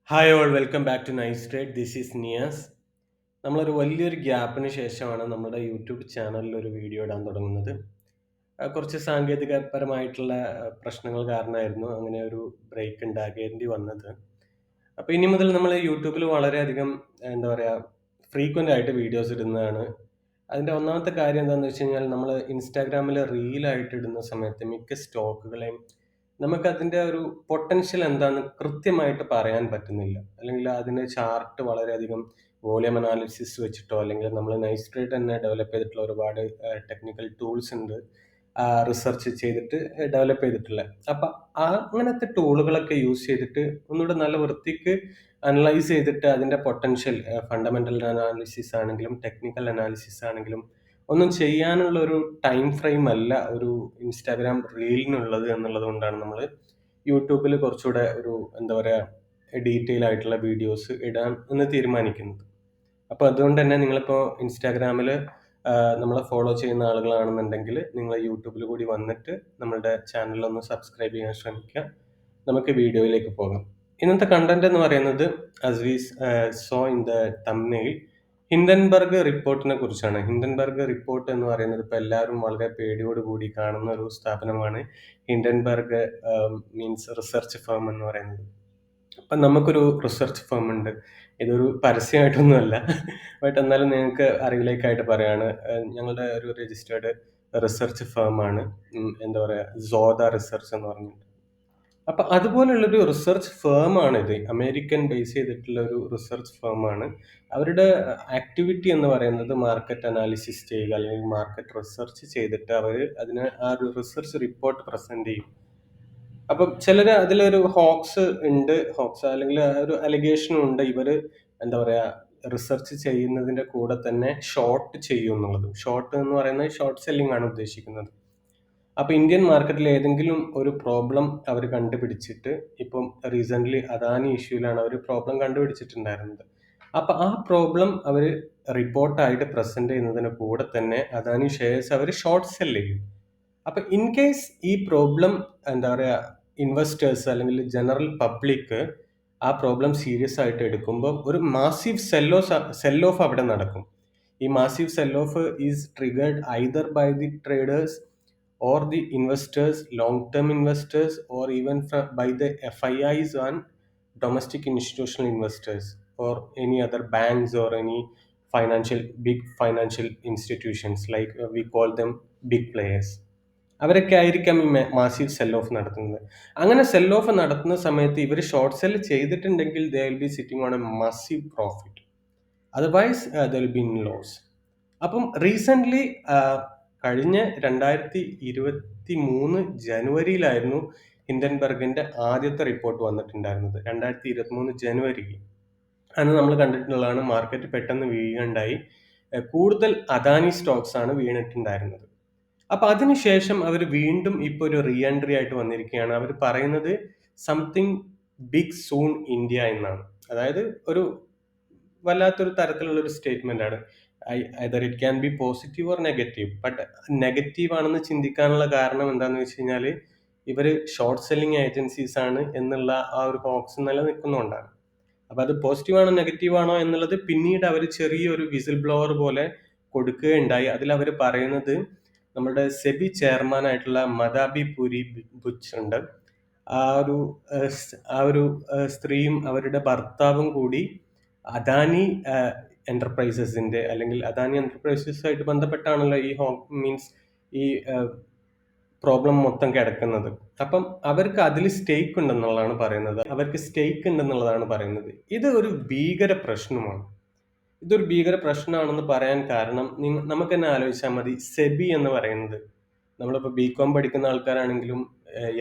Hi all welcome back to nice trade. This is Niyas. നമ്മളൊരു വലിയൊരു ഗ്യാപ്പിന് ശേഷമാണ് നമ്മുടെ യൂട്യൂബ് ചാനലിൽ ഒരു വീഡിയോ ഇടാൻ തുടങ്ങുന്നത്. കുറച്ച് സാങ്കേതികപരമായിട്ടുള്ള പ്രശ്നങ്ങൾ കാരണമായിരുന്നു അങ്ങനെ ഒരു ബ്രേക്ക് ഉണ്ടാകേണ്ടി വന്നത്. അപ്പോൾ ഇനി മുതൽ നമ്മൾ യൂട്യൂബിൽ വളരെയധികം എന്താ പറയുക ഫ്രീക്വൻ്റ് ആയിട്ട് വീഡിയോസ് ഇടുന്നതാണ്. അതിൻ്റെ ഒന്നാമത്തെ കാര്യം എന്താണെന്ന് വെച്ച് കഴിഞ്ഞാൽ നമ്മൾ ഇൻസ്റ്റാഗ്രാമിൽ റീലായിട്ട് ഇടുന്ന സമയത്ത് മിക്ക സ്റ്റോക്കുകളെയും നമുക്കതിൻ്റെ ഒരു പൊട്ടൻഷ്യൽ എന്താന്ന് കൃത്യമായിട്ട് പറയാൻ പറ്റുന്നില്ല. അല്ലെങ്കിൽ അതിന്റെ ചാർട്ട് വളരെയധികം വോളിയം അനാലിസിസ് വെച്ചിട്ടോ, അല്ലെങ്കിൽ നമ്മൾ നൈസ് ട്രേഡ് തന്നെ ഡെവലപ്പ് ചെയ്തിട്ടുള്ള ഒരുപാട് ടെക്നിക്കൽ ടൂൾസ് ഉണ്ട്. റിസർച്ച് ചെയ്തിട്ട് ഡെവലപ്പ് ചെയ്തിട്ടുള്ള. അപ്പൊ അങ്ങനത്തെ ടൂളുകളൊക്കെ യൂസ് ചെയ്തിട്ട് ഒന്നുകൂടെ നല്ല വൃത്തിക്ക് അനലൈസ് ചെയ്തിട്ട് അതിന്റെ പൊട്ടൻഷ്യൽ ഫണ്ടമെന്റൽ അനാലിസിസ് ആണെങ്കിലും ടെക്നിക്കൽ അനാലിസിസ് ആണെങ്കിലും ഒന്നും ചെയ്യാനുള്ള ഒരു ടൈം ഫ്രെയിം അല്ല ഒരു ഇൻസ്റ്റാഗ്രാം റീലിനുള്ളത് എന്നുള്ളത് കൊണ്ടാണ് നമ്മൾ യൂട്യൂബിൽ കുറച്ചുകൂടെ ഒരു എന്താ പറയുക ഡീറ്റെയിൽ ആയിട്ടുള്ള വീഡിയോസ് ഇടാൻ എന്ന് തീരുമാനിക്കുന്നത്. അപ്പോൾ അതുകൊണ്ട് തന്നെ നിങ്ങളിപ്പോൾ ഇൻസ്റ്റാഗ്രാമിൽ നമ്മളെ ഫോളോ ചെയ്യുന്ന ആളുകളാണെന്നുണ്ടെങ്കിൽ നിങ്ങൾ യൂട്യൂബിൽ കൂടി വന്നിട്ട് നമ്മളുടെ ചാനലൊന്ന് സബ്സ്ക്രൈബ് ചെയ്യാൻ ശ്രമിക്കുക. നമുക്ക് വീഡിയോയിലേക്ക് പോകാം. ഇന്നത്തെ കണ്ടന്റ് എന്ന് പറയുന്നത് as we so in the thumbnail Hindenburg റിപ്പോർട്ടിനെ കുറിച്ചാണ്. ഹിൻഡൻബർഗ് റിപ്പോർട്ട് എന്ന് പറയുന്നത് ഇപ്പോൾ എല്ലാവരും വളരെ പേടിയോടുകൂടി കാണുന്ന ഒരു സ്ഥാപനമാണ് ഹിൻഡൻബർഗ് മീൻസ് റിസർച്ച് ഫേം എന്ന് പറയുന്നത്. അപ്പം നമുക്കൊരു റിസർച്ച് ഫേം ഉണ്ട്. ഇതൊരു പരസ്യമായിട്ടൊന്നുമല്ല. ബട്ട് എന്നാലും നിങ്ങൾക്ക് അറിവിലേക്കായിട്ട് പറയാണ്. ഞങ്ങളുടെ ഒരു രജിസ്റ്റേർഡ് റിസർച്ച് ഫേമാണ്. എന്താ പറയുക, സോദ റിസർച്ച് എന്ന് പറഞ്ഞിട്ട്. അപ്പൊ അതുപോലുള്ളൊരു റിസർച്ച് ഫേമാണിത്. അമേരിക്കൻ ബേസ് ചെയ്തിട്ടുള്ള ഒരു റിസർച്ച് ഫേമാണ്. അവരുടെ ആക്ടിവിറ്റി എന്ന് പറയുന്നത് മാർക്കറ്റ് അനാലിസിസ് ചെയ്യുക, അല്ലെങ്കിൽ മാർക്കറ്റ് റിസർച്ച് ചെയ്തിട്ട് അവർ അതിന് ആ ഒരു റിസർച്ച് റിപ്പോർട്ട് പ്രസന്റ് ചെയ്യും. അപ്പം ചിലര് അതിലൊരു ഹോക്സ് ഉണ്ട്, ഹോക്സ് അല്ലെങ്കിൽ ഒരു അലിഗേഷനും ഉണ്ട്. ഇവര് എന്താ പറയാ റിസർച്ച് ചെയ്യുന്നതിന്റെ കൂടെ തന്നെ ഷോർട്ട് ചെയ്യും എന്നുള്ളത്. ഷോർട്ട് എന്ന് പറയുന്നത് ഷോർട്ട് സെല്ലിംഗ് ആണ് ഉദ്ദേശിക്കുന്നത്. അപ്പൊ ഇന്ത്യൻ മാർക്കറ്റിൽ ഏതെങ്കിലും ഒരു പ്രോബ്ലം അവർ കണ്ടുപിടിച്ചിട്ട്, ഇപ്പം റീസെന്റ് അദാനി ഇഷ്യൂലാണ് അവർ പ്രോബ്ലം കണ്ടുപിടിച്ചിട്ടുണ്ടായിരുന്നത്. അപ്പൊ ആ പ്രോബ്ലം അവർ റിപ്പോർട്ടായിട്ട് പ്രസന്റ് ചെയ്യുന്നതിന് കൂടെ തന്നെ അദാനി ഷെയർസ് അവർ ഷോർട്ട് സെല് ചെയ്യും. അപ്പൊ ഇൻ കേസ് ഈ പ്രോബ്ലം എന്താ പറയാ ഇൻവെസ്റ്റേഴ്സ് അല്ലെങ്കിൽ ജനറൽ പബ്ലിക് ആ പ്രോബ്ലം സീരിയസ് ആയിട്ട് എടുക്കുമ്പോൾ ഒരു മാസീവ് സെൽ ഓഫ് അവിടെ നടക്കും. ഈ massive sell off is triggered either by the traders or the investors, long-term investors, or even by the FIIs and domestic institutional investors, or any other banks or any big financial institutions, like we call them big players. അവരൊക്കെ ആയിരിക്കാം ഈ massive sell of നടത്തുന്നത്. അങ്ങനെ cell of നടത്തുന്ന സമയത്ത് ഇവർ short sell ചെയ്തിട്ടുണ്ടെങ്കിൽ they will be sitting on a massive profit. Otherwise they will be in loss. അപ്പം റീസെൻ്റ്ലി കഴിഞ്ഞ 2023 ജനുവരിയിലായിരുന്നു ഹിൻഡൻബർഗിന്റെ ആദ്യത്തെ റിപ്പോർട്ട് വന്നിട്ടുണ്ടായിരുന്നത്. 2023 ജനുവരിയിൽ അന്ന് നമ്മൾ കണ്ടിട്ടുള്ളതാണ് മാർക്കറ്റ് പെട്ടെന്ന് വീഴുകയുണ്ടായി. കൂടുതൽ അദാനി സ്റ്റോക്സ് ആണ് വീണിട്ടുണ്ടായിരുന്നത്. അപ്പൊ അതിനുശേഷം അവർ വീണ്ടും ഇപ്പോൾ ഒരു റീ എൻട്രി ആയിട്ട് വന്നിരിക്കുകയാണ്. അവർ പറയുന്നത് സംതിങ് ബിഗ് സൂൺ ഇന്ത്യ എന്നാണ്. അതായത് ഒരു വല്ലാത്തൊരു തരത്തിലുള്ള ഒരു സ്റ്റേറ്റ്മെന്റ് ആണ്. Either it can be positive or negative. But negative ആണെന്ന് ചിന്തിക്കാനുള്ള കാരണം എന്താണെന്ന് വെച്ച് കഴിഞ്ഞാൽ ഇവർ ഷോർട്ട് സെല്ലിംഗ് ഏജൻസീസ് ആണ് എന്നുള്ള ആ ഒരു ഹോക്സ് നിലനിൽക്കുന്നതുകൊണ്ടാണ്. അപ്പൊ അത് പോസിറ്റീവ് ആണോ നെഗറ്റീവ് ആണോ എന്നുള്ളത് പിന്നീട് അവർ ചെറിയൊരു വിസിൽ ബ്ലോവർ പോലെ കൊടുക്കുകയുണ്ടായി. അതിൽ അവർ പറയുന്നത് നമ്മുടെ സെബി ചെയർമാൻ ആയിട്ടുള്ള മദാബി പുരി ബുച്ച് ഉണ്ട്. ആ ഒരു സ്ത്രീയും അവരുടെ ഭർത്താവും കൂടി അദാനി എന്റർപ്രൈസസിന്റെ, അല്ലെങ്കിൽ അദാനി എന്റർപ്രൈസസുമായിട്ട് ബന്ധപ്പെട്ടാണല്ലോ ഈ മീൻസ് ഈ പ്രോബ്ലം മൊത്തം കിടക്കുന്നത്. അപ്പം അവർക്ക് അതിൽ സ്റ്റേക്ക് ഉണ്ടെന്നുള്ളതാണ് പറയുന്നത്. ഇത് ഒരു ഭീകര പ്രശ്നമാണ്. ഇതൊരു ഭീകര പ്രശ്നമാണെന്ന് പറയാൻ കാരണം നമുക്ക് തന്നെ ആലോചിച്ചാൽ മതി. സെബി എന്ന് പറയുന്നത്, നമ്മളിപ്പോൾ ബികോം പഠിക്കുന്ന ആൾക്കാരാണെങ്കിലും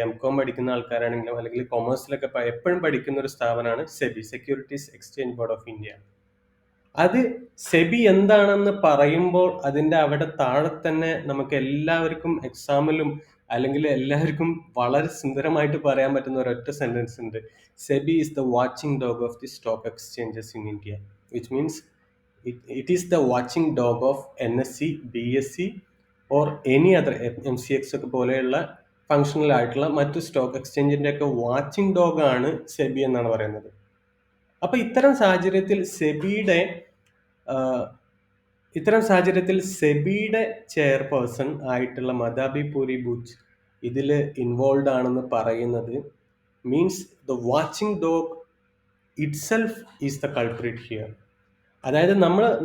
എംകോം പഠിക്കുന്ന ആൾക്കാരാണെങ്കിലും അല്ലെങ്കിൽ കൊമേഴ്സിലൊക്കെ എപ്പോഴും പഠിക്കുന്ന ഒരു സ്ഥാപനമാണ് SEBI, securities exchange board of India. അത് സെബി എന്താണെന്ന് പറയുമ്പോൾ അതിന്റെ അവിടെ താഴെ തന്നെ നമുക്ക് എല്ലാവർക്കും എക്സാമിലും അല്ലെങ്കിൽ എല്ലാവർക്കും വളരെ സുന്ദരമായിട്ട് പറയാൻ പറ്റുന്ന ഒരൊറ്റ സെന്റൻസ് ഉണ്ട്. SEBI is the watching dog of the stock exchanges in India, which means it is the watching dog of NSE, BSE or any other MCX ഒക്കെ പോലെയുള്ള ഫങ്ഷണൽ ആയിട്ടുള്ള മറ്റു സ്റ്റോക്ക് എക്സ്ചേഞ്ചിന്റെ ഒക്കെ വാച്ചിങ് ഡോഗ് ആണ് സെബി എന്നാണ് പറയുന്നത്. അപ്പൊ ഇത്തരം സാഹചര്യത്തിൽ സെബിയുടെ ചെയർപേഴ്സൺ ആയിട്ടുള്ള മദാബി പൂരി ബുച്ച് ഇതിൽ ഇൻവോൾവ് ആണെന്ന് പറയുന്നത് means the watching dog itself is the culprit here. അതായത്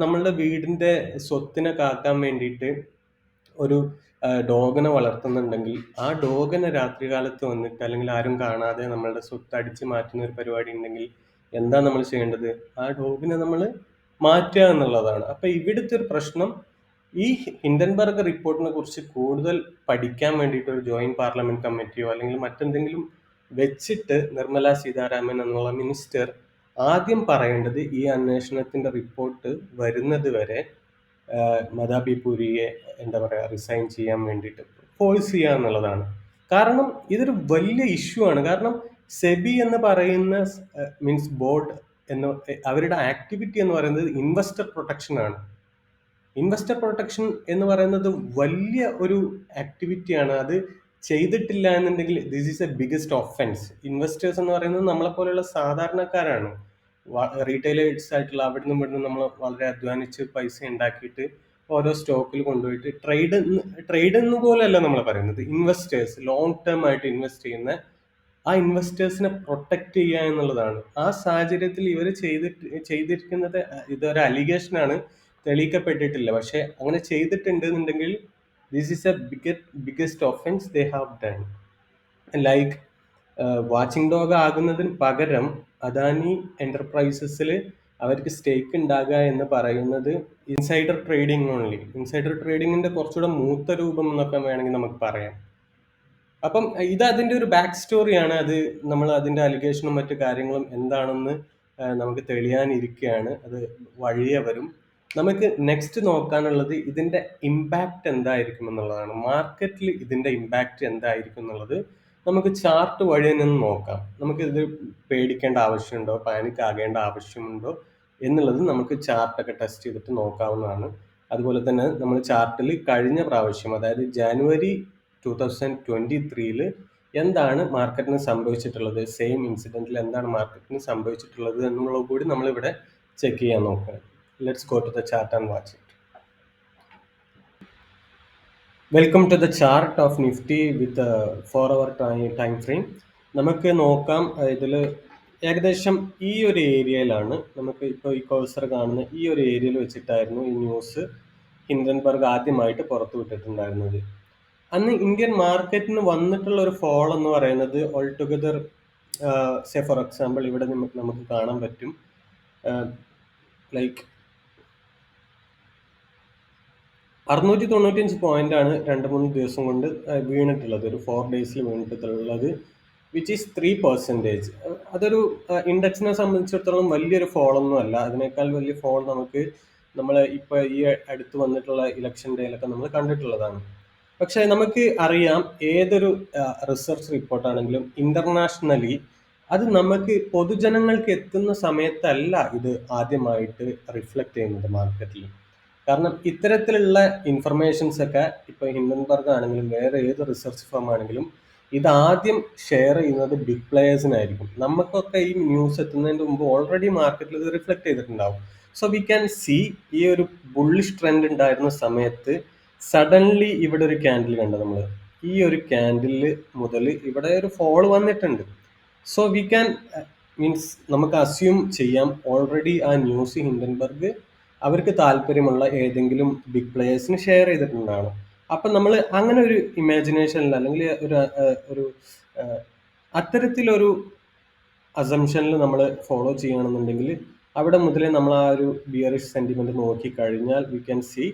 നമ്മളുടെ വീടിന്റെ സ്വത്തിനെ കാക്കാൻ വേണ്ടിയിട്ട് ഒരു ഡോഗിനെ വളർത്തുന്നുണ്ടെങ്കിൽ ആ ഡോഗിനെ രാത്രികാലത്ത് വന്നിട്ട് അല്ലെങ്കിൽ ആരും കാണാതെ നമ്മളുടെ സ്വത്ത് അടിച്ച് മാറ്റുന്ന ഒരു പരിപാടി ഉണ്ടെങ്കിൽ എന്താ നമ്മൾ ചെയ്യേണ്ടത്? ആ ഡോഗിനെ നമ്മൾ മാറ്റുക എന്നുള്ളതാണ്. അപ്പൊ ഇവിടുത്തെ ഒരു പ്രശ്നം, ഈ ഹിൻഡൻബർഗ് റിപ്പോർട്ടിനെ കുറിച്ച് കൂടുതൽ പഠിക്കാൻ വേണ്ടിയിട്ട് ഒരു ജോയിന്റ് പാർലമെന്റ് കമ്മിറ്റിയോ അല്ലെങ്കിൽ മറ്റെന്തെങ്കിലും വെച്ചിട്ട് നിർമ്മല സീതാരാമൻ എന്നുള്ള മിനിസ്റ്റർ ആദ്യം പറയേണ്ടത് ഈ അന്വേഷണത്തിന്റെ റിപ്പോർട്ട് വരുന്നത് വരെ മദാബി പൂരിയെ എന്താ പറയുക റിസൈൻ ചെയ്യാൻ വേണ്ടിയിട്ട് ഫോഴ്സ് ചെയ്യുക എന്നുള്ളതാണ്. കാരണം ഇതൊരു വലിയ ഇഷ്യൂ ആണ്. കാരണം സെബി എന്ന് പറയുന്ന മീൻസ് ബോർഡ് എന്ന് അവരുടെ ആക്ടിവിറ്റി എന്ന് പറയുന്നത് ഇൻവെസ്റ്റർ പ്രൊട്ടക്ഷൻ ആണ്. ഇൻവെസ്റ്റർ പ്രൊട്ടക്ഷൻ എന്ന് പറയുന്നത് വലിയ ഒരു ആക്ടിവിറ്റിയാണ്. അത് ചെയ്തിട്ടില്ല എന്നുണ്ടെങ്കിൽ this is A biggest offence. Investors എന്ന് പറയുന്നത് നമ്മളെ പോലെയുള്ള സാധാരണക്കാരാണ്. റീറ്റെയിലേഴ്സ് ആയിട്ടുള്ള അവിടുന്ന് ഇവിടുന്ന് നമ്മൾ വളരെ അധ്വാനിച്ച് പൈസ ഉണ്ടാക്കിയിട്ട് ഓരോ സ്റ്റോക്കിൽ കൊണ്ടുപോയിട്ട് ട്രേഡ് എന്ന് പോലെയല്ല നമ്മൾ പറയുന്നത്. ഇൻവെസ്റ്റേഴ്സ് ലോങ് ടേം ആയിട്ട് ഇൻവെസ്റ്റ് ചെയ്യുന്ന ആ ഇൻവെസ്റ്റേഴ്സിനെ പ്രൊട്ടക്ട് ചെയ്യുക എന്നുള്ളതാണ്. ആ സാഹചര്യത്തിൽ ഇവർ ചെയ്തിരിക്കുന്നത് ഇതൊരു അലിഗേഷനാണ്, തെളിയിക്കപ്പെട്ടിട്ടില്ല. പക്ഷെ അങ്ങനെ ചെയ്തിട്ടുണ്ട് എന്നുണ്ടെങ്കിൽ this is A biggest offence they have done. Like watching dog ആകുന്നതിന് പകരം അദാനി എന്റർപ്രൈസസിൽ അവർക്ക് സ്റ്റേക്ക് ഉണ്ടാകുക എന്ന് പറയുന്നത് ഇൻസൈഡർ ട്രേഡിംഗ് ഓൺലി. ഇൻസൈഡർ ട്രേഡിങ്ങിന്റെ കുറച്ചുകൂടെ മൂത്ത രൂപം എന്നൊക്കെ വേണമെങ്കിൽ നമുക്ക് പറയാം. അപ്പം ഇത് അതിന്റെ ഒരു ബാക്ക് സ്റ്റോറിയാണ്. അത് നമ്മൾ അതിന്റെ അലിഗേഷനും മറ്റു കാര്യങ്ങളും എന്താണെന്ന് നമുക്ക് തെളിയാനിരിക്കുകയാണ്. അത് വഴിയെ വരും. നമുക്ക് നെക്സ്റ്റ് നോക്കാനുള്ളത് ഇതിന്റെ ഇമ്പാക്റ്റ് എന്തായിരിക്കും എന്നുള്ളതാണ്. മാർക്കറ്റിൽ ഇതിന്റെ ഇമ്പാക്റ്റ് എന്തായിരിക്കും എന്നുള്ളത് നമുക്ക് ചാർട്ട് വഴി നിന്ന് നോക്കാം. നമുക്ക് ഇത് പേടിക്കേണ്ട ആവശ്യമുണ്ടോ, പാനിക് ആകേണ്ട ആവശ്യമുണ്ടോ എന്നുള്ളത് നമുക്ക് ചാർട്ടൊക്കെ ടെസ്റ്റ് ചെയ്തിട്ട് നോക്കാവുന്നതാണ്. അതുപോലെ തന്നെ നമ്മൾ ചാർട്ടിൽ കഴിഞ്ഞ പ്രാവശ്യം, അതായത് ജാനുവരി 2023 എന്താണ് മാർക്കറ്റിന് സംഭവിച്ചിട്ടുള്ളത്, സെയിം ഇൻസിഡന്റിൽ എന്താണ് മാർക്കറ്റിന് സംഭവിച്ചിട്ടുള്ളത് എന്നുള്ളത് കൂടി നമ്മളിവിടെ ചെക്ക് ചെയ്യാൻ നോക്കുക. Let's go to the chart and watch it. Welcome to the chart of Nifty with a 4-hour time frame. നമുക്ക് നോക്കാം, ഇതിൽ ഏകദേശം ഈ ഒരു ഏരിയയിലാണ് നമുക്ക് ഇപ്പോൾ ഈ കഴ്സർ കാണുന്ന ഈ ഒരു ഏരിയയിൽ വെച്ചിട്ടായിരുന്നു ഈ ന്യൂസ് ഹിൻഡൻബർഗ് ആദ്യമായിട്ട് പുറത്തു വിട്ടിട്ടുണ്ടായിരുന്നത്. അന്ന് ഇന്ത്യൻ മാർക്കറ്റിന് വന്നിട്ടുള്ള ഒരു ഫോൾ എന്ന് പറയുന്നത് all together say for example ഇവിടെ നമുക്ക് കാണാൻ പറ്റും, ലൈക്ക് 695 പോയിന്റാണ് 2-3 ദിവസം കൊണ്ട് വീണിട്ടുള്ളത്, ഒരു 4 ഡേയ്സിൽ വീണിട്ടുള്ളത്, വിച്ച് ഈസ് 3%. അതൊരു ഇൻഡെക്സിനെ സംബന്ധിച്ചിടത്തോളം വലിയൊരു ഫോളൊന്നും അല്ല. അതിനേക്കാൾ വലിയ ഫോൾ നമ്മൾ ഇപ്പോൾ ഈ അടുത്ത് വന്നിട്ടുള്ള ഇലക്ഷൻ ഡേയിലൊക്കെ നമ്മൾ കണ്ടിട്ടുള്ളതാണ്. പക്ഷെ നമുക്ക് അറിയാം, ഏതൊരു റിസർച്ച് റിപ്പോർട്ടാണെങ്കിലും ഇന്റർനാഷണലി അത് നമുക്ക് പൊതുജനങ്ങൾക്ക് എത്തുന്ന സമയത്തല്ല ഇത് ആദ്യമായിട്ട് റിഫ്ലക്ട് ചെയ്യുന്നത് മാർക്കറ്റിൽ. കാരണം ഇത്തരത്തിലുള്ള ഇൻഫർമേഷൻസ് ഒക്കെ ഇപ്പോൾ ഹിൻഡൻബർഗ് ആണെങ്കിലും വേറെ ഏത് റിസർച്ച് ഫേം ആണെങ്കിലും ഇത് ആദ്യം ഷെയർ ചെയ്യുന്നത് ബിഗ് പ്ലേയേഴ്സിനായിരിക്കും. നമുക്കൊക്കെ ഈ ന്യൂസ് എത്തുന്നതിന് മുമ്പ് ഓൾറെഡി മാർക്കറ്റിൽ ഇത് റിഫ്ലക്ട് ചെയ്തിട്ടുണ്ടാവും. സോ വി ക്യാൻ സി ഈ ഒരു ബുള്ളിഷ് ട്രെൻഡ് ഉണ്ടായിരുന്ന സമയത്ത് സഡൻലി ഇവിടെ ഒരു ക്യാൻഡിൽ കണ്ടു നമ്മൾ. ഈ ഒരു ക്യാൻഡിൽ മുതൽ ഇവിടെ ഒരു ഫോൾ വന്നിട്ടുണ്ട്. സോ വി ക്യാൻ മീൻസ് നമുക്ക് അസ്യൂം ചെയ്യാം ഓൾറെഡി ആ ന്യൂസ് ഹിൻഡൻബർഗ് അവർക്ക് താല്പര്യമുള്ള ഏതെങ്കിലും ബിഗ് പ്ലേയേഴ്സിന് ഷെയർ ചെയ്തിട്ടുണ്ടാണ്. അപ്പം നമ്മൾ അങ്ങനെ ഒരു ഇമാജിനേഷനിൽ അല്ലെങ്കിൽ ഒരു അത്തരത്തിലൊരു അസംഷനിൽ നമ്മൾ ഫോളോ ചെയ്യുകയാണെന്നുണ്ടെങ്കിൽ അവിടെ മുതലേ നമ്മൾ ആ ഒരു ബിയറിഷ് സെന്റിമെന്റ് നോക്കിക്കഴിഞ്ഞാൽ വി ക്യാൻ സി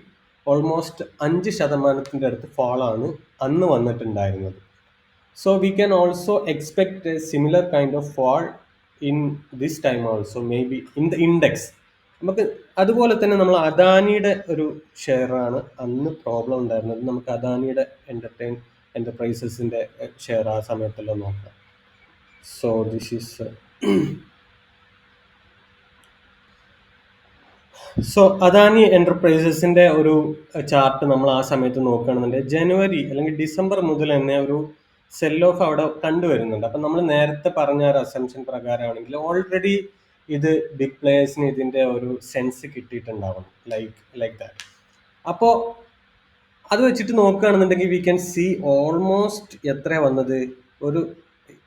ഓൾമോസ്റ്റ് 5% അടുത്ത് ഫോളാണ് അന്ന് വന്നിട്ടുണ്ടായിരുന്നത്. So we can also expect a similar kind of fall in this time also, maybe in the index. നമുക്ക് അതുപോലെ തന്നെ നമ്മൾ അദാനിയുടെ ഒരു ഷെയറാണ് അന്ന് പ്രോബ്ലം ഉണ്ടായിരുന്നത്. നമുക്ക് അദാനിയുടെ എന്റർപ്രൈസസിന്റെ ഷെയർ ആ സമയത്തെല്ലാം നോക്കാം. So this is so Adani എന്റർപ്രൈസസിന്റെ ഒരു ചാർട്ട് നമ്മൾ ആ സമയത്ത് നോക്കുകയാണെന്നുണ്ടെങ്കിൽ ജനുവരി അല്ലെങ്കിൽ ഡിസംബർ മുതൽ തന്നെ ഒരു സെൽ ഓഫ് അവിടെ കണ്ടുവരുന്നുണ്ട്. അപ്പം നമ്മൾ നേരത്തെ പറഞ്ഞ ഒരു അസംഷൻ പ്രകാരമാണെങ്കിൽ ഓൾറെഡി ഇത് ബിഗ് പ്ലേയേഴ്സിന് ഇതിന്റെ ഒരു സെൻസ് കിട്ടിയിട്ടുണ്ടാവണം, ലൈക്ക് ദാറ്റ്. അപ്പോൾ അത് വെച്ചിട്ട് നോക്കുകയാണെന്നുണ്ടെങ്കിൽ വി ക്യാൻ സീ ഓൾമോസ്റ്റ് എത്ര വന്നത്, ഒരു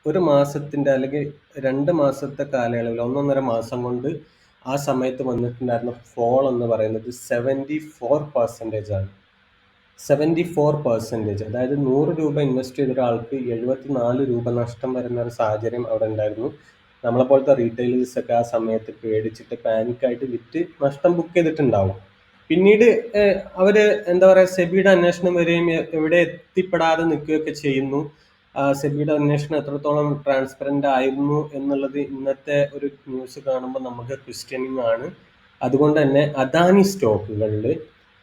ഒരു മാസത്തിന്റെ അല്ലെങ്കിൽ 2 മാസത്തെ കാലയളവിൽ, 1.5 മാസം കൊണ്ട് ആ സമയത്ത് വന്നിട്ടുണ്ടായിരുന്ന ഫോൾ എന്ന് പറയുന്നത് 74% ആണ്. 74%. അതായത് 100 രൂപ ഇൻവെസ്റ്റ് ചെയ്ത ഒരാൾക്ക് 74 രൂപ നഷ്ടം വരുന്ന ഒരു സാഹചര്യം അവിടെ ഉണ്ടായിരുന്നു. നമ്മളെ പോലത്തെ റീറ്റെയിലേഴ്സ് ഒക്കെ ആ സമയത്ത് പേടിച്ചിട്ട് പാനിക്കായിട്ട് വിറ്റ് നഷ്ടം ബുക്ക് ചെയ്തിട്ടുണ്ടാവും. പിന്നീട് അവര് എന്താ പറയാ, സെബിയുടെ അന്വേഷണം വരെയും എവിടെ എത്തിപ്പെടാതെ നിൽക്കുകയൊക്കെ ചെയ്യുന്നു. സെബിയുടെ അന്വേഷണം എത്രത്തോളം ട്രാൻസ്പെറന്റ് ആയിരുന്നു എന്നുള്ളത് ഇന്നത്തെ ഒരു ന്യൂസ് കാണുമ്പോൾ നമുക്ക് ക്വസ്റ്റ്യനിങ് ആണ്. അതുകൊണ്ട് തന്നെ അദാനി സ്റ്റോക്കുകളിൽ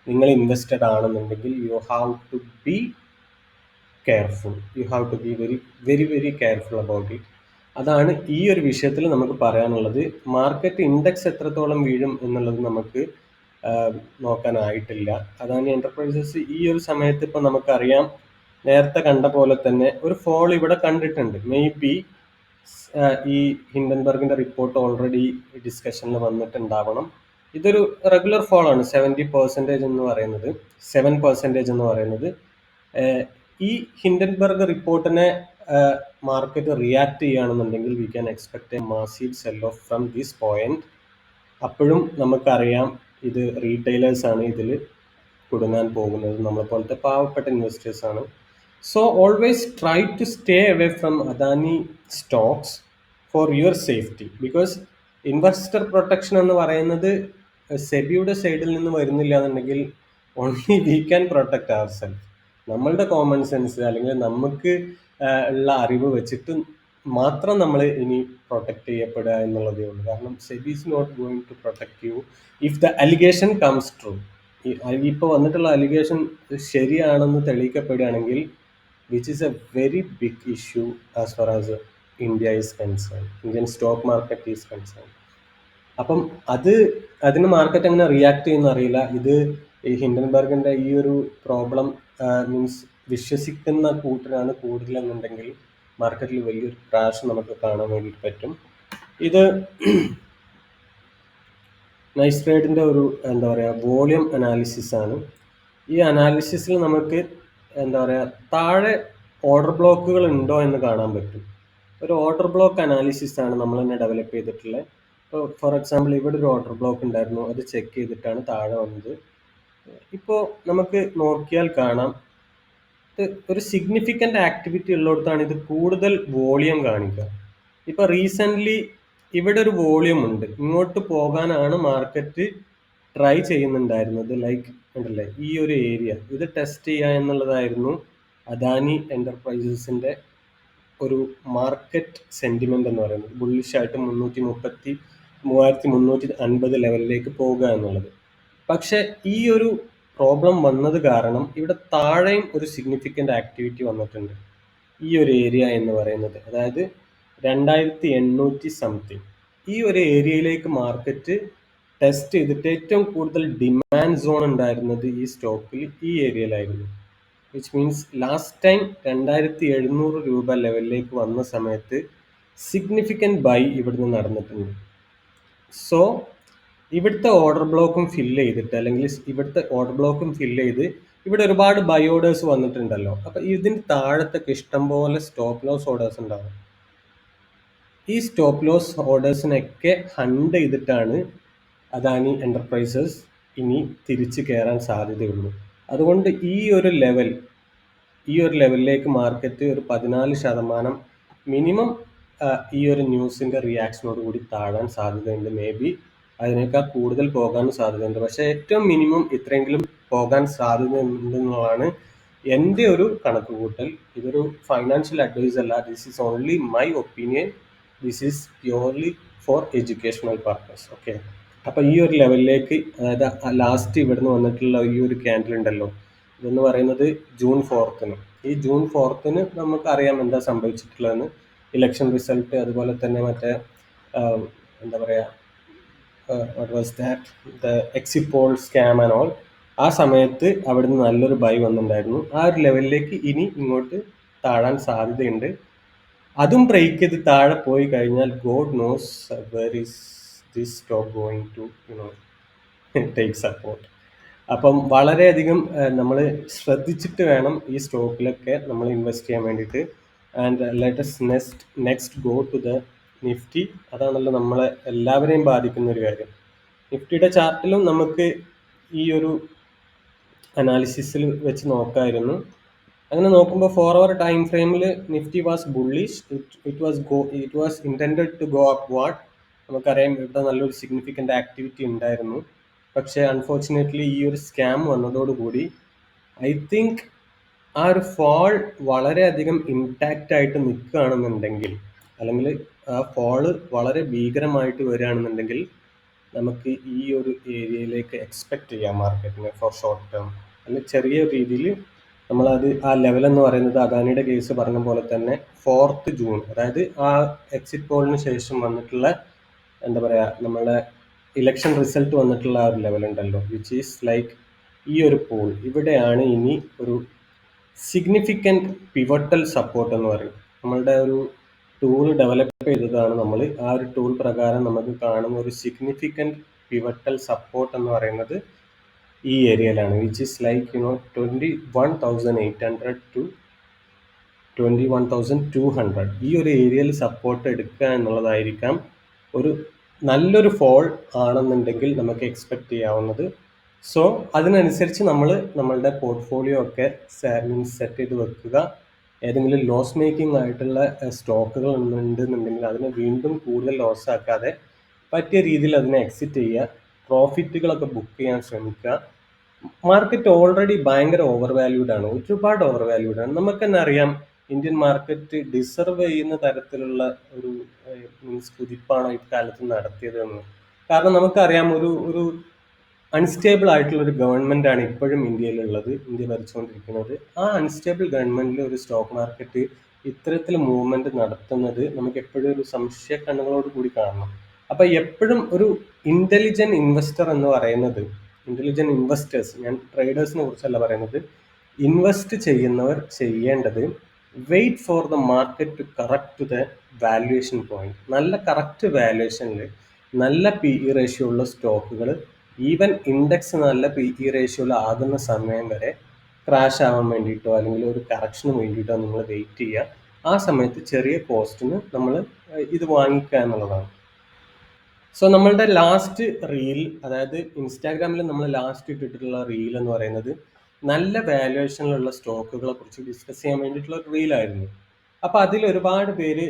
നിങ്ങൾ ഇൻവെസ്റ്റഡ് ആണെന്നുണ്ടെങ്കിൽ you have to be careful. You have to be very very very careful about it. അതാണ് ഈ ഒരു വിഷയത്തിൽ നമുക്ക് പറയാനുള്ളത്. മാർക്കറ്റ് ഇൻഡെക്സ് എത്രത്തോളം വീഴും എന്നുള്ളത് നമുക്ക് നോക്കാനായിട്ടില്ല. അദാനി എന്റർപ്രൈസസ് ഈ ഒരു സമയത്ത് ഇപ്പം നമുക്കറിയാം, നേരത്തെ കണ്ട പോലെ തന്നെ ഒരു ഫോൾ ഇവിടെ കണ്ടിട്ടുണ്ട്. മേ ബി ഈ ഹിൻഡൻബർഗിന്റെ റിപ്പോർട്ട് ഓൾറെഡി ഡിസ്കഷനിൽ വന്നിട്ടുണ്ടാവണം. ഇതൊരു റെഗുലർ ഫോൾ ആണ്. 70% എന്ന് പറയുന്നത്, 7% എന്ന് പറയുന്നത്. ഈ ഹിൻഡൻബർഗ് റിപ്പോർട്ടിനെ മാർക്കറ്റ് റിയാക്ട് ചെയ്യുകയാണെന്നുണ്ടെങ്കിൽ we can expect A massive sell off from this point. അപ്പോഴും നമുക്കറിയാം ഇത് റീറ്റെയിലേഴ്സ് ആണ് ഇതിൽ കുടുങ്ങാൻ പോകുന്നത്, നമ്മളെ പോലത്തെ പാവപ്പെട്ട ഇൻവെസ്റ്റേഴ്സ് ആണ്. So always try to stay away from Adani stocks for your safety. Because investor protection എന്ന് പറയുന്നത് സെബിയുടെ സൈഡിൽ നിന്ന് വരുന്നില്ല എന്നുണ്ടെങ്കിൽ only we can protect our self. നമ്മളുടെ കോമൺ സെൻസ് അല്ലെങ്കിൽ നമുക്ക് ഉള്ള അറിവ് വെച്ചിട്ട് മാത്രം നമ്മൾ ഇനി പ്രൊട്ടക്ട് ചെയ്യപ്പെടുക എന്നുള്ളതേ ഉള്ളൂ. കാരണം SEBI is not going to protect you if the allegation comes true. ഇപ്പോൾ വന്നിട്ടുള്ള അലിഗേഷൻ ശരിയാണെന്ന് തെളിയിക്കപ്പെടുകയാണെങ്കിൽ which is a very big issue as far as India is concern, Indian stock market is concern. അപ്പം അതിന് മാർക്കറ്റ് എങ്ങനെ റിയാക്ട് ചെയ്യുന്ന അറിയില്ല. ഇത് ഈ ഹിൻഡൻബർഗിന്റെ ഈ ഒരു പ്രോബ്ലം മീൻസ് വിശ്വസിക്കുന്ന കൂട്ടരാണ് കൂടുതലെന്നുണ്ടെങ്കിൽ മാർക്കറ്റിൽ വലിയൊരു ക്രാഷ് നമുക്ക് കാണാൻ വേണ്ടിയിട്ട് പറ്റും. ഇത് നൈസ് ട്രേഡിന്റെ ഒരു എന്താ പറയുക വോളിയം അനാലിസിസ് ആണ്. ഈ അനാലിസിസിൽ നമുക്ക് എന്താ പറയുക താഴെ ഓർഡർ ബ്ലോക്കുകൾ ഉണ്ടോ എന്ന് കാണാൻ പറ്റും. ഒരു ഓർഡർ ബ്ലോക്ക് അനാലിസിസ് ആണ് നമ്മൾ തന്നെ ഡെവലപ്പ് ചെയ്തിട്ടുള്ളത്. ഇപ്പോൾ ഫോർ എക്സാമ്പിൾ ഇവിടെ ഒരു ഓർഡർ ബ്ലോക്ക് ഉണ്ടായിരുന്നു, അത് ചെക്ക് ചെയ്തിട്ടാണ് താഴെ വന്നത്. ഇപ്പോൾ നമുക്ക് നോക്കിയാൽ കാണാം ഒരു സിഗ്നിഫിക്കൻ്റ് ആക്ടിവിറ്റി ഉള്ളിടത്താണ് ഇത് കൂടുതൽ വോളിയം കാണിക്കുക. ഇപ്പോൾ റീസെൻ്റ്ലി ഇവിടെ ഒരു വോളിയം ഉണ്ട്, ഇങ്ങോട്ട് പോകാനാണ് മാർക്കറ്റ് ട്രൈ ചെയ്യുന്നുണ്ടായിരുന്നത്. ലൈക്ക് ഉണ്ടല്ലേ ഈ ഒരു ഏരിയ ഇത് ടെസ്റ്റ് ചെയ്യുക എന്നുള്ളതായിരുന്നു അദാനി എന്റർപ്രൈസസിന്റെ ഒരു മാർക്കറ്റ് സെന്റിമെന്റ് എന്ന് പറയുന്നത്. ബുള്ളിഷായിട്ട് 3350 ലെവലിലേക്ക് പോകുക എന്നുള്ളത്. പക്ഷെ ഈ ഒരു പ്രോബ്ലം വന്നത് കാരണം ഇവിടെ താഴെയും ഒരു സിഗ്നിഫിക്കൻ്റ് ആക്ടിവിറ്റി വന്നിട്ടുണ്ട്. ഈ ഒരു ഏരിയ എന്ന് പറയുന്നത്, അതായത് 2800 സംതിങ്, ഈ ഒരു ഏരിയയിലേക്ക് മാർക്കറ്റ് ടെസ്റ്റ് ചെയ്തിട്ട് ഏറ്റവും കൂടുതൽ ഡിമാൻഡ് സോൺ ഉണ്ടായിരുന്നത് ഈ സ്റ്റോക്കിൽ ഈ ഏരിയയിലായിരുന്നു. വിച്ച് മീൻസ് ലാസ്റ്റ് ടൈം 2700 രൂപ ലെവലിലേക്ക് വന്ന സമയത്ത് സിഗ്നിഫിക്കൻറ്റ് ബൈ ഇവിടുന്ന് നടന്നിട്ടുണ്ട്. സോ ഇവിടുത്തെ ഓർഡർ ബ്ലോക്കും ഫില്ല് ചെയ്തിട്ട് അല്ലെങ്കിൽ ഇവിടുത്തെ ഓർഡർ ബ്ലോക്കും ഫില്ല് ചെയ്ത് ഇവിടെ ഒരുപാട് ബൈ ഓർഡേഴ്സ് വന്നിട്ടുണ്ടല്ലോ. അപ്പം ഇതിന് താഴത്തൊക്കെ ഇഷ്ടംപോലെ സ്റ്റോപ്പ് ലോസ് ഓർഡേഴ്സ് ഉണ്ടാവും. ഈ സ്റ്റോപ്പ് ലോസ് ഓർഡേഴ്സിനൊക്കെ ഹണ്ട് ചെയ്തിട്ടാണ് അദാനി എന്റർപ്രൈസസ് ഇനി തിരിച്ചു കയറാൻ സാധ്യതയുള്ളൂ. അതുകൊണ്ട് ഈ ഒരു ലെവലിലേക്ക് മാർക്കറ്റ് ഒരു 14% മിനിമം ഈ ഒരു ന്യൂസിന്റെ റിയാക്ഷനോട് കൂടി താഴാൻ സാധ്യതയുണ്ട്. മേ ബി അതിനേക്കാൾ കൂടുതൽ പോകാനും സാധ്യതയുണ്ട്. പക്ഷെ ഏറ്റവും മിനിമം ഇത്രയെങ്കിലും പോകാൻ സാധ്യതയുണ്ടെന്നുള്ളതാണ് എൻ്റെ ഒരു കണക്കുകൂട്ടൽ. ഇതൊരു ഫൈനാൻഷ്യൽ അഡ്വൈസ് അല്ല. This is only my opinion. This is purely four educational purpose. Okay, അപ്പൊ ഈ ഒരു ലെവലിലേക്ക്, അതായത് ലാസ്റ്റ് ഇവിടുന്ന് വന്നിട്ടുള്ള ഈ ഒരു ക്യാൻഡിൽ ഉണ്ടല്ലോ, ഇതെന്ന് പറയുന്നത് ജൂൺ 4 ഈ ജൂൺ 4 നമുക്ക് അറിയാം എന്താ സംഭവിച്ചിട്ടുള്ളതെന്ന്. ഇലക്ഷൻ റിസൾട്ട്, അതുപോലെ തന്നെ മറ്റേ എന്താ പറയാ what was that, the exit poll scam and all. ആ സമയത്ത് അവിടുന്ന് നല്ലൊരു ബൈ വന്നിട്ടുണ്ടായിരുന്നു. ആ ഒരു ലെവലിലേക്ക് ഇനി ഇങ്ങോട്ട് താഴാൻ സാധ്യതയുണ്ട്. അതും ബ്രേക്ക് ചെയ്ത് താഴെ പോയി കഴിഞ്ഞാൽ God nose were is this stock going to, take support. അപ്പം വളരെയധികം നമ്മൾ ശ്രദ്ധിച്ചിട്ട് വേണം ഈ സ്റ്റോക്കിലൊക്കെ നമ്മൾ ഇൻവെസ്റ്റ് ചെയ്യാൻ വേണ്ടിയിട്ട്. And let's next go to the Nifty. അതാണല്ലോ നമ്മളെ എല്ലാവരെയും ബാധിക്കുന്ന ഒരു കാര്യം. നിഫ്റ്റിയുടെ ചാർട്ടിലും നമുക്ക് ഈ ഒരു അനാലിസിസിൽ വെച്ച് നോക്കായിരുന്നു. അങ്ങനെ നോക്കുമ്പോൾ 4 hour ടൈം ഫ്രെയിമിൽ Nifty was bullish. It was intended to go upward. നമുക്കറിയാം ഇവിടെ നല്ലൊരു സിഗ്നിഫിക്കൻ്റ് ആക്ടിവിറ്റി ഉണ്ടായിരുന്നു. പക്ഷേ അൺഫോർച്ചുനേറ്റ്ലി ഈ ഒരു സ്കാം വന്നതോടുകൂടി ഐ തിങ്ക് ആ ഒരു ഫോൾ വളരെയധികം ഇമ്പാക്റ്റ് ആയിട്ട് നിൽക്കുകയാണെന്നുണ്ടെങ്കിൽ, അല്ലെങ്കിൽ ആ ഫോള് വളരെ ഭീകരമായിട്ട് വരികയാണെന്നുണ്ടെങ്കിൽ നമുക്ക് ഈ ഒരു ഏരിയയിലേക്ക് എക്സ്പെക്റ്റ് ചെയ്യാം മാർക്കറ്റിനെ ഫോർ ഷോർട്ട് ടേം. അല്ലെങ്കിൽ ചെറിയ രീതിയിൽ നമ്മളത് ആ ലെവൽ എന്ന് പറയുന്നത് അദാനിയുടെ കേസ് പറഞ്ഞ പോലെ തന്നെ 4th June, അതായത് ആ എക്സിറ്റ് പോളിന് ശേഷം വന്നിട്ടുള്ള എന്താ പറയുക, നമ്മളെ ഇലക്ഷൻ റിസൾട്ട് വന്നിട്ടുള്ള ആ ഒരു ലെവൽ ഉണ്ടല്ലോ, വിച്ച് ഈസ് ലൈക്ക് ഈ ഒരു പോൾ. ഇവിടെയാണ് ഇനി ഒരു സിഗ്നിഫിക്കൻറ്റ് പിവട്ടൽ സപ്പോർട്ട് എന്ന് പറയും. നമ്മളുടെ ഒരു ടൂൾ ഡെവലപ്പ് ചെയ്തതാണ് നമ്മൾ. ആ ഒരു ടൂൾ പ്രകാരം നമുക്ക് കാണുന്ന ഒരു സിഗ്നിഫിക്കൻറ്റ് പിവട്ടൽ സപ്പോർട്ട് എന്ന് പറയുന്നത് ഈ ഏരിയയിലാണ്, വിച്ച് ഈസ് ലൈക്ക് 21,800 to 21,200. ഈ ഒരു ഏരിയയിൽ സപ്പോർട്ട് എടുക്കുക എന്നുള്ളതായിരിക്കാം ഒരു നല്ലൊരു ഫോൾ ആണെന്നുണ്ടെങ്കിൽ നമുക്ക് എക്സ്പെക്റ്റ് ചെയ്യാവുന്നത്. സോ അതിനനുസരിച്ച് നമ്മൾ നമ്മളുടെ പോർട്ട്ഫോളിയോ ഒക്കെ സെറ്റ് ചെയ്ത് വെക്കുക. ഏതെങ്കിലും ലോസ് മേക്കിംഗ് ആയിട്ടുള്ള സ്റ്റോക്കുകൾ ഉണ്ടെന്നുണ്ടെങ്കിൽ അതിനെ വീണ്ടും കൂടുതൽ ലോസ് ആക്കാതെ പറ്റിയ രീതിയിൽ അതിനെ എക്സിറ്റ് ചെയ്യുക. പ്രോഫിറ്റുകളൊക്കെ ബുക്ക് ചെയ്യാൻ ശ്രമിക്കുക. മാർക്കറ്റ് ഓൾറെഡി ഭയങ്കര ഓവർ വാല്യൂഡ് ആണ്, ഒരുപാട് ഓവർ വാല്യൂഡ് ആണ്. നമുക്ക് തന്നെ അറിയാം ഇന്ത്യൻ മാർക്കറ്റ് ഡിസർവ് ചെയ്യുന്ന തരത്തിലുള്ള ഒരു മീൻസ് കുതിപ്പാണ് ഇക്കാലത്ത് നടത്തിയതെന്ന്. കാരണം നമുക്കറിയാം ഒരു അൺസ്റ്റേബിൾ ആയിട്ടുള്ള ഒരു ഗവൺമെന്റ് ആണ് ഇപ്പോഴും ഇന്ത്യയിലുള്ളത്, ഇന്ത്യ ഭരിച്ചുകൊണ്ടിരിക്കുന്നത്. ആ അൺസ്റ്റേബിൾ ഗവൺമെന്റിൽ ഒരു സ്റ്റോക്ക് മാർക്കറ്റ് ഇത്തരത്തിൽ മൂവ്മെന്റ് നടത്തുന്നത് നമുക്ക് എപ്പോഴും ഒരു സംശയ കണ്ണുകളോട് കൂടി കാണണം. അപ്പൊ എപ്പോഴും ഒരു ഇന്റലിജന്റ് ഇൻവെസ്റ്റർ എന്ന് പറയുന്നത്, ഇന്റലിജന്റ് ഇൻവെസ്റ്റേഴ്സ്, ഞാൻ ട്രേഡേഴ്സിനെ കുറിച്ചല്ല പറയുന്നത്, ഇൻവെസ്റ്റ് ചെയ്യുന്നവർ ചെയ്യേണ്ടത് wait for the market to correct to the valuation point. നല്ല കറക്റ്റ് വാല്യുവേഷനിൽ നല്ല PE റേഷ്യോ ഉള്ള സ്റ്റോക്കുകൾ, ഈവൻ ഇൻഡെക്സ് നല്ല PE റേഷ്യോയിൽ ആകുന്ന സമയം വരെ ക്രാഷ് ആവാൻ വേണ്ടിയിട്ടോ അല്ലെങ്കിൽ ഒരു കറക്ഷന് വേണ്ടിയിട്ടോ നിങ്ങൾ വെയിറ്റ് ചെയ്യുക. ആ സമയത്ത് ചെറിയ കോസ്റ്റിന് നമ്മൾ ഇത് വാങ്ങിക്കുക എന്നുള്ളതാണ്. സോ നമ്മളുടെ ലാസ്റ്റ് റീൽ, അതായത് ഇൻസ്റ്റാഗ്രാമിൽ നമ്മൾ ലാസ്റ്റ് ഇട്ടിട്ടുള്ള റീൽ എന്ന് പറയുന്നത് നല്ല വാല്യുവേഷനിലുള്ള സ്റ്റോക്കുകളെ കുറിച്ച് ഡിസ്കസ് ചെയ്യാൻ വേണ്ടിയിട്ടുള്ള ഒരു റീലായിരുന്നു. അപ്പോൾ അതിൽ ഒരുപാട് പേര്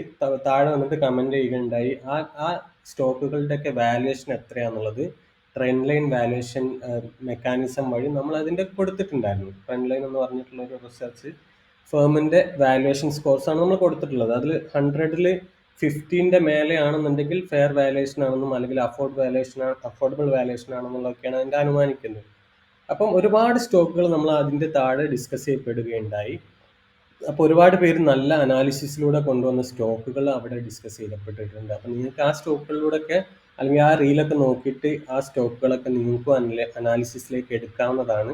താഴെ വന്നിട്ട് കമൻറ്റ് ചെയ്യുകയുണ്ടായി, ആ സ്റ്റോക്കുകളുടെയൊക്കെ വാല്യുവേഷൻ എത്രയാണെന്നുള്ളത് ട്രെൻഡ് ലൈൻ വാല്യുവേഷൻ മെക്കാനിസം വഴി നമ്മൾ അതിൻ്റെ കൊടുത്തിട്ടുണ്ടായിരുന്നു. ട്രെൻഡ് ലൈൻ എന്ന് പറഞ്ഞിട്ടുള്ള ഒരു റിസർച്ച് ഫേമിൻ്റെ വാല്യുവേഷൻ സ്കോർസാണ് നമ്മൾ കൊടുത്തിട്ടുള്ളത്. അതിൽ 100ൽ 15ന്റെ മേലെ ആണെന്നുണ്ടെങ്കിൽ ഫെയർ വാല്യുവേഷൻ ആണെന്നും അല്ലെങ്കിൽ അഫോർഡബിൾ വാല്യുവേഷൻ ആണെന്നുള്ളതൊക്കെയാണ് അതിൻ്റെ അനുമാനിക്കുന്നത്. അപ്പം ഒരുപാട് സ്റ്റോക്കുകൾ നമ്മൾ അതിൻ്റെ താഴെ ഡിസ്കസ് ചെയ്യപ്പെടുകയുണ്ടായി. അപ്പോൾ ഒരുപാട് പേര് നല്ല അനാലിസിസിലൂടെ കൊണ്ടുവന്ന സ്റ്റോക്കുകൾ അവിടെ ഡിസ്കസ് ചെയ്യപ്പെട്ടിട്ടുണ്ട്. അപ്പം നിങ്ങൾക്ക് ആ സ്റ്റോക്കുകളിലൂടെയൊക്കെ അല്ലെങ്കിൽ ആ റീലൊക്കെ നോക്കിയിട്ട് ആ സ്റ്റോക്കുകളൊക്കെ നിങ്ങൾക്കും അനാലിസിസിലേക്ക് എടുക്കാവുന്നതാണ്.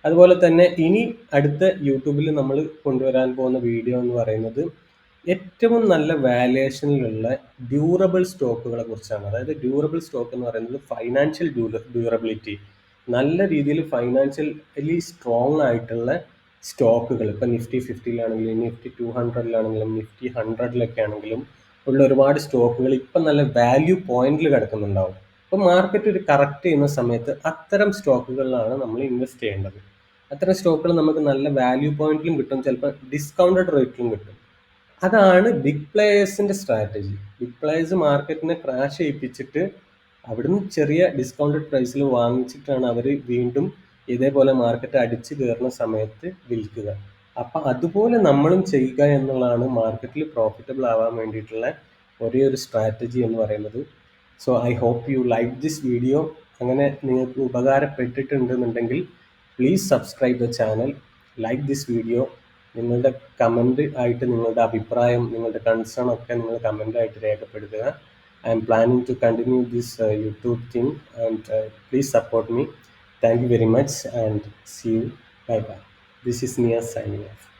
അതുപോലെ തന്നെ ഇനി അടുത്ത യൂട്യൂബിൽ നമ്മൾ കൊണ്ടുവരാൻ പോകുന്ന വീഡിയോ എന്ന് പറയുന്നത് ഏറ്റവും നല്ല വാല്യുവേഷനിലുള്ള ഡ്യൂറബിൾ സ്റ്റോക്കുകളെ കുറിച്ചാണ്. അതായത് ഡ്യൂറബിൾ സ്റ്റോക്ക് എന്ന് പറയുന്നത് ഫൈനാൻഷ്യൽ ഡ്യൂറബിലിറ്റി, നല്ല രീതിയിൽ ഫൈനാൻഷ്യലി സ്ട്രോങ് ആയിട്ടുള്ള സ്റ്റോക്കുകൾ, ഇപ്പോൾ നിഫ്റ്റി 50-ലാണെങ്കിലും നിഫ്റ്റി 200-ലാണെങ്കിലും നിഫ്റ്റി 100-ലൊക്കെ ആണെങ്കിലും ഉള്ള ഒരുപാട് സ്റ്റോക്കുകൾ ഇപ്പം നല്ല വാല്യൂ പോയിന്റിൽ കിടക്കുന്നുണ്ടാവും. അപ്പോൾ മാർക്കറ്റ് ഒരു കറക്റ്റ് ചെയ്യുന്ന സമയത്ത് അത്തരം സ്റ്റോക്കുകളിലാണ് നമ്മൾ ഇൻവെസ്റ്റ് ചെയ്യേണ്ടത്. അത്തരം സ്റ്റോക്കുകൾ നമുക്ക് നല്ല വാല്യൂ പോയിന്റിലും കിട്ടും, ചിലപ്പോൾ ഡിസ്കൗണ്ടഡ് റേറ്റിലും കിട്ടും. അതാണ് ബിഗ് പ്ലേയേഴ്സിൻ്റെ സ്ട്രാറ്റജി. ബിഗ് പ്ലേയേഴ്സ് മാർക്കറ്റിനെ ക്രാഷ് ചെയ്യിപ്പിച്ചിട്ട് അവിടുന്ന് ചെറിയ ഡിസ്കൗണ്ടഡ് പ്രൈസിൽ വാങ്ങിച്ചിട്ടാണ് അവർ വീണ്ടും ഇതേപോലെ മാർക്കറ്റ് അടിച്ചു കയറുന്ന സമയത്ത് വിൽക്കുക. അപ്പം അതുപോലെ നമ്മളും ചെയ്യുക എന്നുള്ളതാണ് മാർക്കറ്റിൽ പ്രോഫിറ്റബിൾ ആവാൻ വേണ്ടിയിട്ടുള്ള ഒരേ ഒരു സ്ട്രാറ്റജി എന്ന് പറയുന്നത്. So I hope you like this video. അങ്ങനെ നിങ്ങൾക്ക് ഉപകാരപ്പെട്ടിട്ടുണ്ടെന്നുണ്ടെങ്കിൽ please subscribe the channel, like this video. നിങ്ങളുടെ കമൻറ്റ് ആയിട്ട് നിങ്ങളുടെ അഭിപ്രായം, നിങ്ങളുടെ കൺസേൺ ഒക്കെ നിങ്ങൾ കമൻ്റ് ആയിട്ട് രേഖപ്പെടുത്തുക. I am planning to continue this YouTube thing, and please support me. Thank you very much and see you. Bye bye. This is Nia signing off.